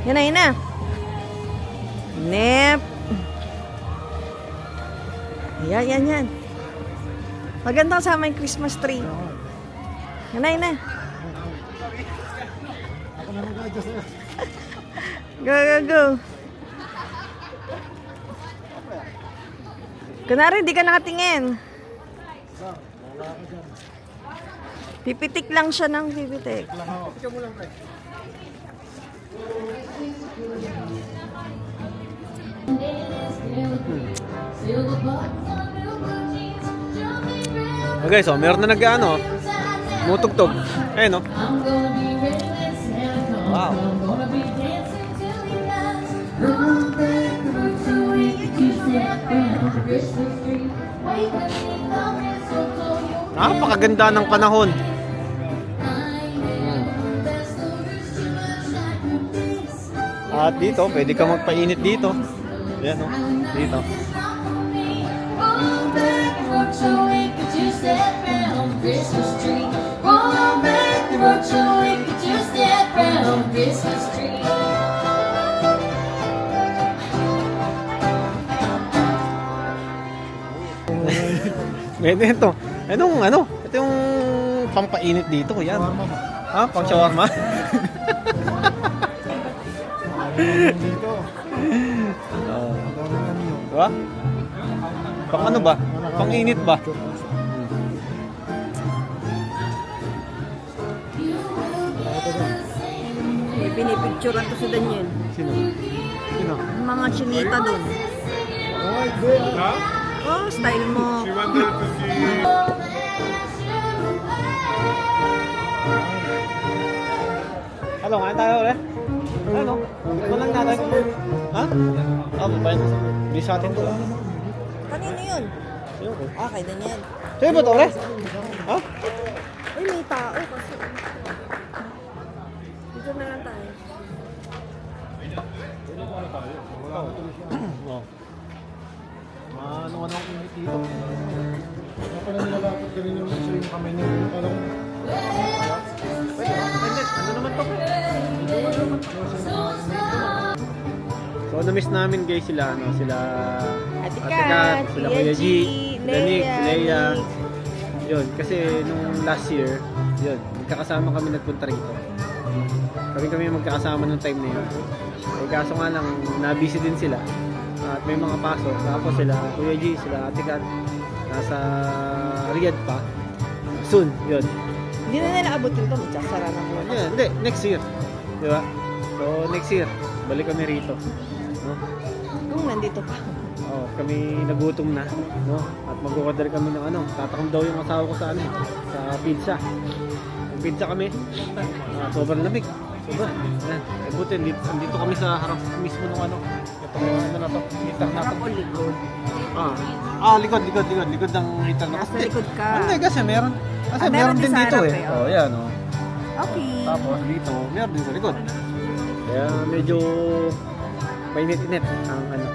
Yan na, yan na. Nep. Yan, yan, yan. Maganda kasama yung Christmas tree. Yan na, yan na. Go, go, go. Kunwari, di ka nakatingin. Pipitik lang siya ng pipitik. Okay, so meron na nag-ano, mutugtog. Ayun, no? Wow. Napakaganda ng panahon. At dito, pwede ka magpainit dito. Yan, no? Dito. Pwede ito. Anong ano? Ito yung pampainit dito. Yan. Ha? Pang shawarma? Dito. Diba? Pang ano ba? Pang init ba? May pinipicturean ko si Daniel. Sino? Sino? Yung mga chinita dun. Oh, style mo. Hello, nga tayo ulit. Ano? Walang natin. Ha? Ah, ba yun? Hindi sa atin to. Kanino yun? Ayun ko. Ah, kay Daniel. Sa'yo ba ito ulit? Ha? Uy, may tao kasi. Dito na lang tayo. Oo. Ano ang init dito? Kaya pala nilalapit ka rin yung kamay niya. Parang Pwede. Ano naman to? So, na-miss namin guys sila, ano, sila Ate Kat, Kat, sila Kuya Kuya G, G, sila Nick, Leia, Leia. Nick. Yun, kasi nung last year, yun, magkakasama kami nagpunta rito. Kami magkakasama nung time na yun. Eh, kaso nga lang, na-busy din sila. At may mga pasok. Tapos sila Kuya G, sila Ate Kat, nasa Riyadh pa. Soon, yun. Hindi na nila abutin ito. Magsasara na muna. Yeah, hindi, next year. Di ba? So, next year, balik kami rito. No? Kung nandito pa. Oh, kami nagutom na, no? At mag-order kami ng ano, tatakam daw yung asawa ko sa ano, sa pizza. Yung pizza kami, sobrang lamig. Sobrang. Eh, buti, dito kami sa harap mismo ng ano, itong ano na to, heater na to. Harap o likod. Likod ng heater na to. Nasa likod ka. Hindi, kasi meron. Kasi Ah, meron meron din din sa dito harap eh. eh, Oh, yan, oh. Okay. Tapos dito, meron din sa likod. Kaya medyo mainit-init ang ano,